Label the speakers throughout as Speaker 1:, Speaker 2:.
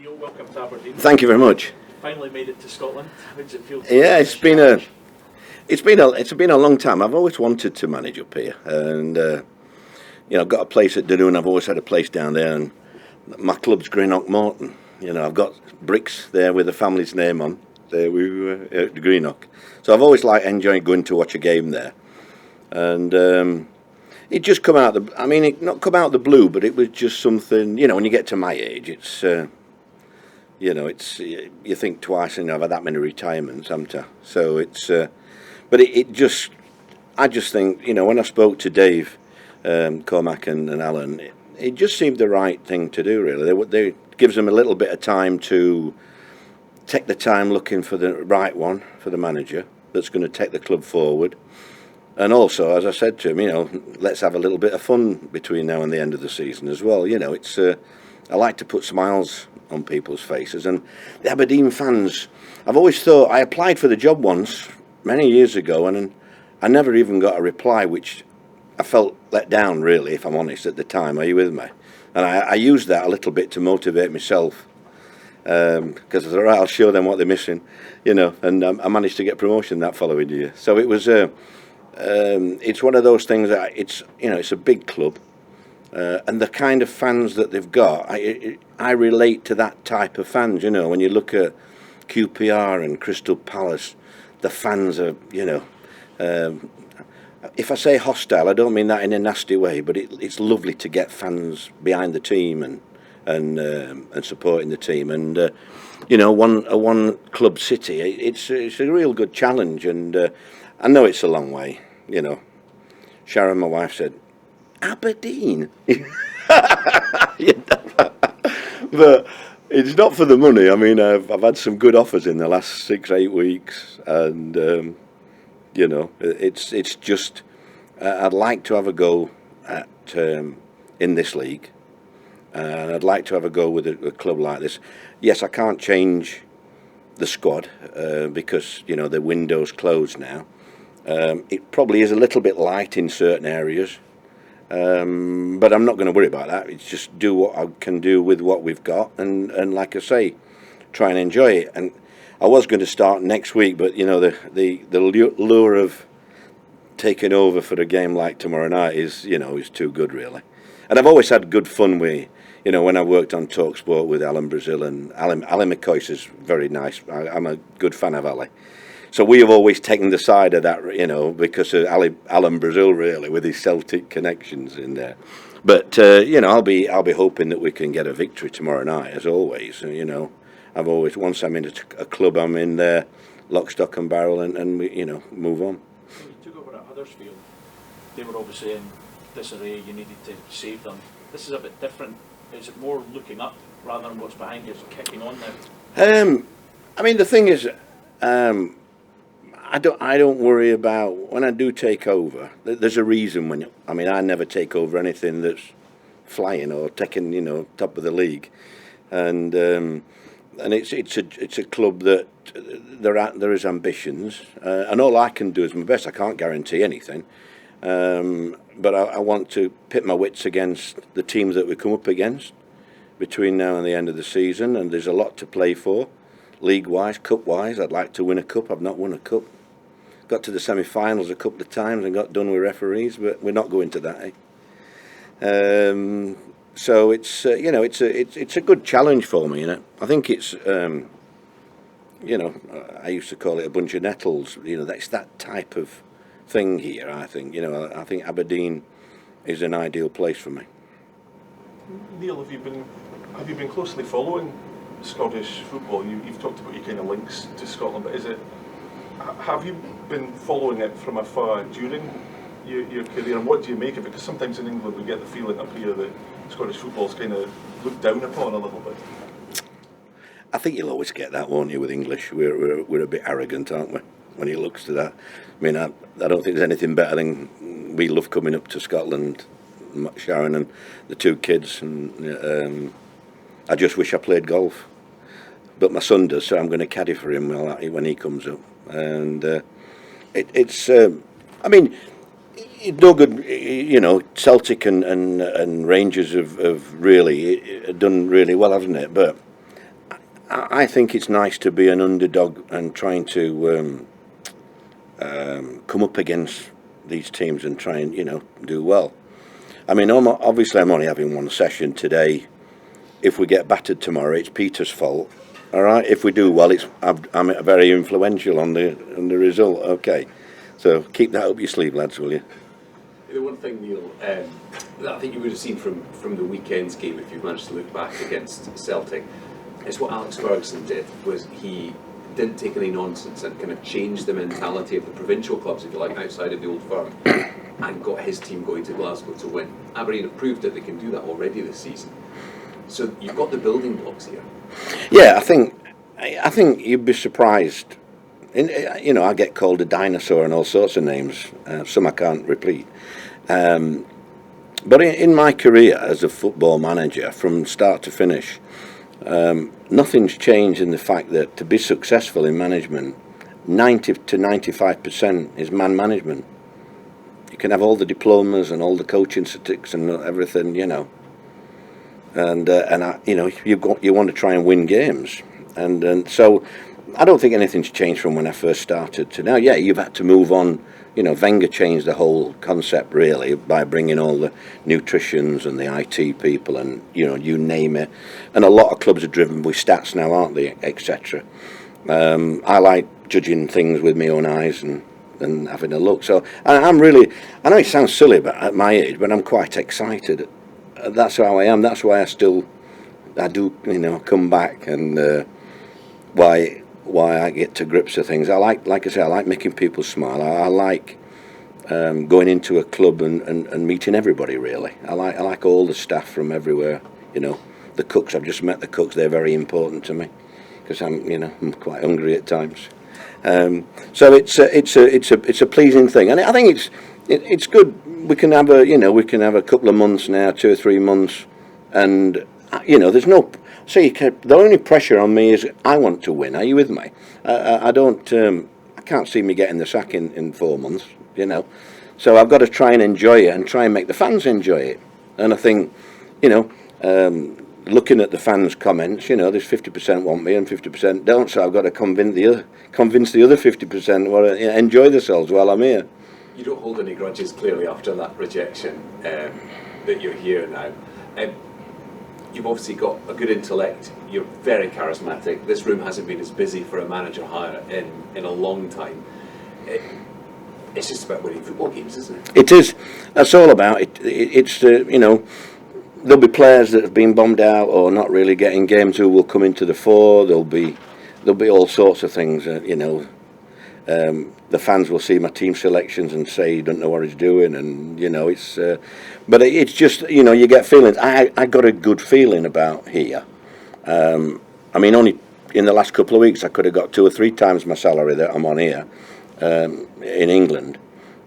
Speaker 1: Neil, welcome to Aberdeen.
Speaker 2: Thank you very much.
Speaker 1: Finally made it to Scotland. How does it feel?
Speaker 2: Yeah, it's been a long time. I've always wanted to manage up here, and I've got a place at Dunoon. I've always had a place down there, and my club's Greenock Morton. I've got bricks there with the family's name on. There we were at Greenock, so I've always liked enjoying going to watch a game there, and it just come out. It not come out the blue, but it was just something. When you get to my age, it's. You think twice, and I've had that many retirements, haven't I? So but I just think, when I spoke to Dave, Cormac and Alan, it just seemed the right thing to do, really. They gives them a little bit of time to take the time looking for the right one for the manager that's going to take the club forward. And also, as I said to him, let's have a little bit of fun between now and the end of the season as well. I like to put smiles on people's faces, and the Aberdeen fans, I've always thought, I applied for the job once many years ago, and I never even got a reply, which I felt let down, really, if I'm honest, at the time. Are you with me? And I used that a little bit to motivate myself, because I thought, right, I'll show them what they're missing, and I managed to get promotion that following year. So it was it's one of those things that it's a big club. And the kind of fans that they've got, I relate to that type of fans. When you look at QPR and Crystal Palace, the fans are, if I say hostile, I don't mean that in a nasty way, but it's lovely to get fans behind the team and supporting the team. And one club city, it's a real good challenge. And I know it's a long way. Sharon, my wife, said, Aberdeen, but it's not for the money. I've had some good offers in the last 6-8 weeks, and it's just I'd like to have a go at in this league, and I'd like to have a go with a club like this. Yes, I can't change the squad because the window's closed now. It probably is a little bit light in certain areas. But I'm not going to worry about that. It's just do what I can do with what we've got, and like I say, try and enjoy it. And I was going to start next week, but the lure of taking over for a game like tomorrow night is too good, really. And I've always had good fun with when I worked on TalkSport with Alan Brazil, and Ali McCoyce is very nice. I'm a good fan of Ali. So we have always taken the side of that, because of Alan Brazil, really, with his Celtic connections in there. But I'll be hoping that we can get a victory tomorrow night, as always. I've always, once I'm in a club, I'm in there, lock, stock, and barrel, and we, move on.
Speaker 1: When you took over at Huddersfield, they were obviously in disarray. You needed to save them. This is a bit different. Is it more looking up rather than what's behind you, kicking on now?
Speaker 2: The thing is, I don't worry about when I do take over. There's a reason I never take over anything that's flying or taking top of the league, and it's a club that there is ambitions, and all I can do is my best. I can't guarantee anything, but I want to pit my wits against the teams that we come up against between now and the end of the season, and there's a lot to play for, league-wise, cup-wise. I'd like to win a cup. I've not won a cup. Got to the semi-finals a couple of times and got done with referees, but we're not going to that. So it's it's a good challenge for me. I think it's I used to call it a bunch of nettles. That's that type of thing here. I think I think Aberdeen is an ideal place for me.
Speaker 3: Neil, have you been closely following Scottish football? You've talked about your kind of links to Scotland, but have you been following it from afar during your career, and what do you make of it? Because sometimes in England we get the feeling up here that Scottish football's kind of looked down upon a little bit.
Speaker 2: I think you'll always get that, won't you, with English? We're a bit arrogant, aren't we, when it looks to that? I don't think there's anything better than we love coming up to Scotland, Sharon and the two kids, and I just wish I played golf. But my son does, so I'm going to caddy for him when he comes up. And it's no good. Celtic and Rangers have really done really well, hasn't it? But I think it's nice to be an underdog and trying to come up against these teams and try and, do well. I mean, obviously I'm only having one session today. If we get battered tomorrow, it's Peter's fault. All right. If we do well, I'm very influential on the result. Okay. So keep that up your sleeve, lads, will you?
Speaker 4: The one thing, Neil, that I think you would have seen from the weekend's game, if you managed to look back against Celtic, is what Alex Ferguson did. Was he didn't take any nonsense and kind of changed the mentality of the provincial clubs, if you like, outside of the old firm, and got his team going to Glasgow to win. Aberdeen have proved that they can do that already this season. So you've got the building blocks here.
Speaker 2: Yeah, I think you'd be surprised. I get called a dinosaur and all sorts of names. Some I can't repeat. But in my career as a football manager, from start to finish, nothing's changed in the fact that to be successful in management, 90 to 95% is man management. You can have all the diplomas and all the coaching certificates and everything, and you want to try and win games, and so I don't think anything's changed from when I first started to now. Yeah, you've had to move on. Wenger changed the whole concept really by bringing all the nutritionists and the IT people and you name it. And a lot of clubs are driven with stats now, aren't they, etc. I like judging things with my own eyes and having a look. So I'm really, I know it sounds silly, but at my age, but I'm quite excited. That's how I am. That's why I do come back and why I get to grips with things. I like I say, I like making people smile. I like going into a club and meeting everybody really. I like all the staff from everywhere. The cooks. I've just met the cooks. They're very important to me because I'm quite hungry at times. So it's a pleasing thing, and I think it's good. We can have a couple of months now, 2 or 3 months, and there's no. So the only pressure on me is I want to win. Are you with me? I don't. I can't see me getting the sack in 4 months. So I've got to try and enjoy it and try and make the fans enjoy it. And I think, looking at the fans' comments, there's 50% want me and 50% don't. So I've got to convince the other 50% enjoy themselves while I'm here.
Speaker 4: You don't hold any grudges clearly after that rejection that you're here now. You've obviously got a good intellect. You're very charismatic. This room hasn't been as busy for a manager hire in a long time. It's just about winning football games, isn't it? It
Speaker 2: is. That's all about it. It's there'll be players that have been bombed out or not really getting games who will come into the fore. There'll be all sorts of things. The fans will see my team selections and say, "You don't know what he's doing," and it's. But it's just you get feelings. I got a good feeling about here. Only in the last couple of weeks I could have got 2 or 3 times my salary that I'm on here in England.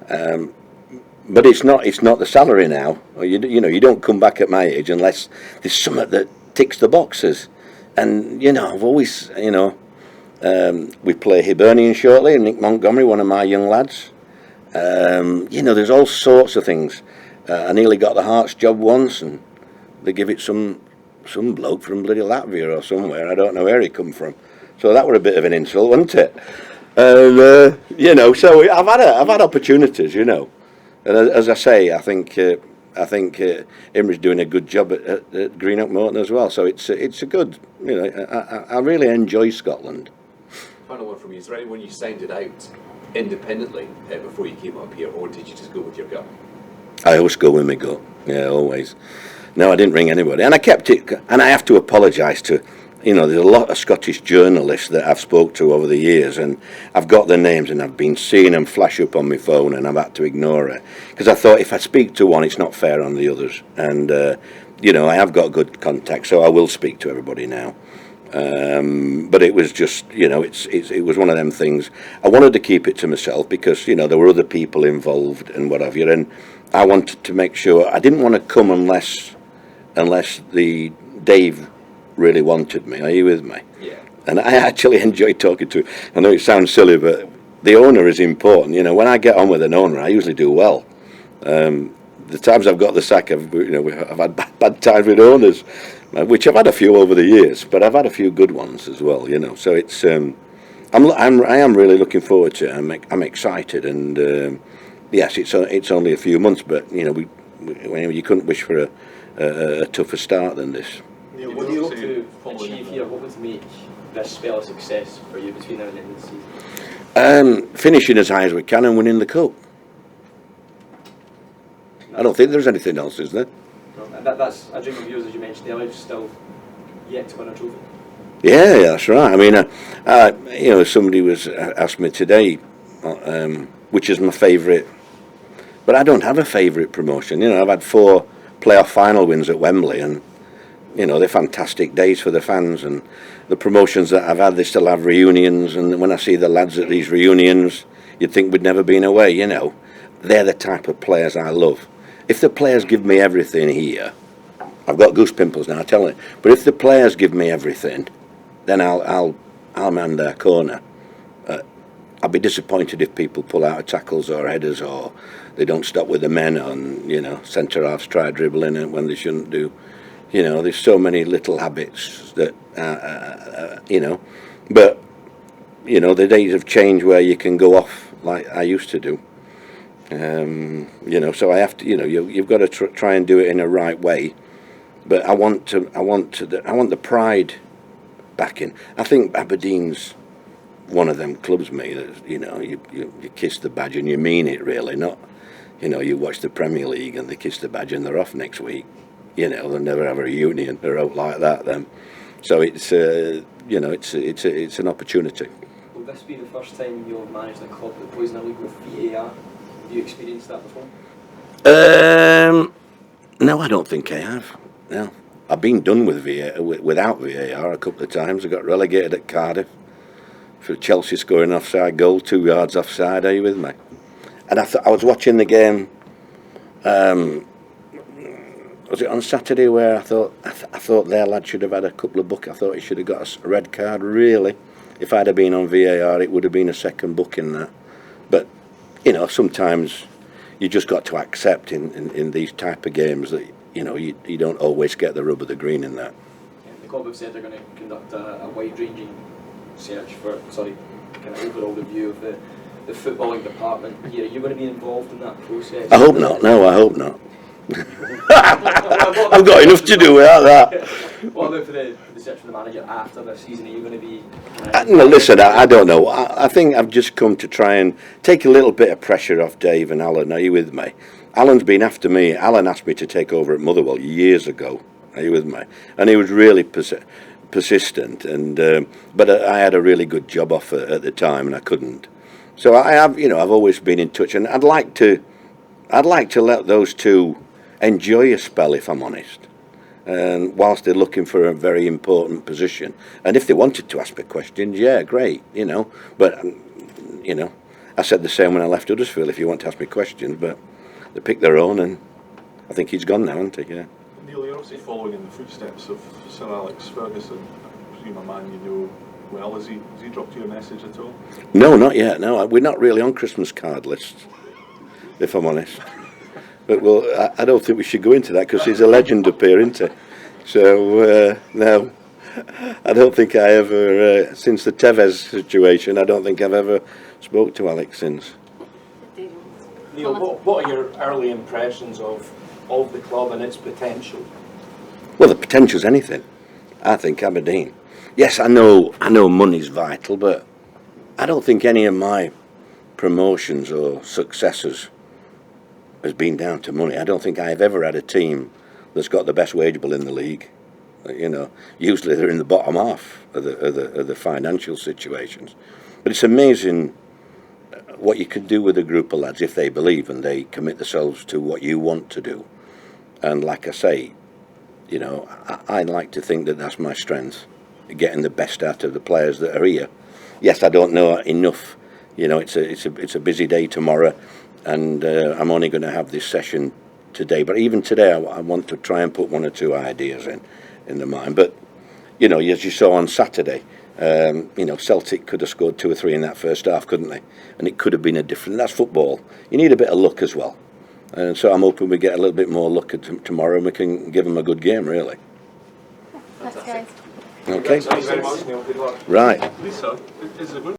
Speaker 2: But it's not the salary now. You don't come back at my age unless there's something that ticks the boxes. And I've always we play Hibernian shortly, and Nick Montgomery, one of my young lads. There's all sorts of things. I nearly got the Hearts job once, and they give it some bloke from bloody Latvia or somewhere. I don't know where he come from. So that were a bit of an insult, wasn't it? So I've had opportunities, and as I say, I think Imre's doing a good job at Greenock Morton as well. So it's a good, I really enjoy Scotland.
Speaker 4: Final one from you. Is there anyone you sounded out independently before you came up here, or did you just go with your gut?
Speaker 2: I always go with my gut. Yeah, always. No, I didn't ring anybody, and I kept it. And I have to apologise to, there's a lot of Scottish journalists that I've spoke to over the years, and I've got their names, and I've been seeing them flash up on my phone, and I've had to ignore it because I thought if I speak to one, it's not fair on the others. And I have got good contact, so I will speak to everybody now. But it was just, it was one of them things. I wanted to keep it to myself because, there were other people involved and what have you, and I wanted to make sure I didn't want to come unless the Dave really wanted me. Are you with me?
Speaker 4: Yeah.
Speaker 2: And I actually enjoy talking to him. I know it sounds silly, but the owner is important. When I get on with an owner, I usually do well. the times I've got the sack, I've had bad times with owners, which I've had a few over the years, but I've had a few good ones as well. So it's I am really looking forward to it. I'm excited, and yes, it's only a few months, but you couldn't wish for a tougher start than this.
Speaker 3: Neil,
Speaker 5: What do you hope to
Speaker 3: following
Speaker 5: achieve
Speaker 3: in
Speaker 5: here? What would make this spell a success for you between now and the end of the season?
Speaker 2: Finishing as high as we can and winning the cup. I don't think there's anything else, is there?
Speaker 5: No, and that's a dream of yours, as you mentioned earlier, still yet to win a trophy.
Speaker 2: Yeah, that's right. I mean, somebody was asked me today, which is my favourite, but I don't have a favourite promotion. I've had 4 playoff final wins at Wembley, and they're fantastic days for the fans. And the promotions that I've had, they still have reunions, and when I see the lads at these reunions, you'd think we'd never been away. They're the type of players I love. If the players give me everything here, I've got goose pimples now, I tell you. But if the players give me everything, then I'll man their corner. I'll be disappointed if people pull out of tackles or headers, or they don't stop with the men on, centre halves try dribbling it when they shouldn't do. There's so many little habits that, but, the days have changed where you can go off like I used to do. So I have to, you've got to try and do it in a right way. But I want the pride back in. I think Aberdeen's one of them clubs, mate. That, you kiss the badge and you mean it, really. Not, you watch the Premier League and they kiss the badge and they're off next week. They'll never have a reunion. They're out like that then. So it's it's an opportunity.
Speaker 5: Will this be the first time you'll have managed a club that plays in a league with VAR? Have you experienced that before?
Speaker 2: No, I don't think I have. No, I've been done with without VAR a couple of times. I got relegated at Cardiff for Chelsea scoring an offside goal, 2 yards offside. Are you with me? And I was watching the game. Was it on Saturday where I thought their lad should have had a couple of book. I thought he should have got a red card. Really, if I'd have been on VAR, it would have been a second booking that. But sometimes you just got to accept in these type of games that you don't always get the rub of the green in that.
Speaker 5: Yeah, the club have said they're going to conduct a wide-ranging search for, kind of overall review of the footballing department here. Are you going to be involved in that process?
Speaker 2: I hope not. No, I hope not. I've got enough to do without that.
Speaker 5: What about for the search for the manager after this season? Are you going to be?
Speaker 2: No, listen, I don't know. I think I've just come to try and take a little bit of pressure off Dave and Alan. Are you with me? Alan's been after me. Alan asked me to take over at Motherwell years ago. Are you with me? And he was really persistent. And but I had a really good job offer at the time, and I couldn't. So I have, I've always been in touch, and I'd like to let those two enjoy a spell, if I'm honest. And whilst they're looking for a very important position, and if they wanted to ask me questions, yeah, great, But I said the same when I left Huddersfield. If you want to ask me questions, but they picked their own, and I think he's gone now, hasn't he? Yeah.
Speaker 3: Neil, you're obviously following in the footsteps of Sir Alex Ferguson. I presume a man you know well. Has he dropped you a message at all?
Speaker 2: No, not yet. No, we're not really on Christmas card lists, if I'm honest. But I don't think we should go into that because he's a legend up here, isn't he? So no, I don't think I ever, since the Tevez situation, I don't think I've ever spoke to Alex since.
Speaker 6: Neil, what are your early impressions of the club and its potential?
Speaker 2: Well, the potential's anything. I think Aberdeen. Yes, I know money's vital, but I don't think any of my promotions or successes has been down to money. I don't think I've ever had a team that's got the best wage bill in the league. Usually they're in the bottom half of the financial situations. But it's amazing what you can do with a group of lads if they believe and they commit themselves to what you want to do. And like I say, I like to think that that's my strength, getting the best out of the players that are here. Yes, I don't know enough. It's a busy day tomorrow, and I'm only going to have this session today. But even today, I want to try and put 1 or 2 ideas in the mind. But as you saw on Saturday, Celtic could have scored 2 or 3 in that first half, couldn't they? And it could have been a different. That's football. You need a bit of luck as well. And so I'm hoping we get a little bit more luck at tomorrow and we can give them a good game, really.
Speaker 7: Thanks, guys.
Speaker 2: Okay,
Speaker 3: Thanks very much, Neil. Good luck.
Speaker 2: right.
Speaker 3: Lisa, is it good?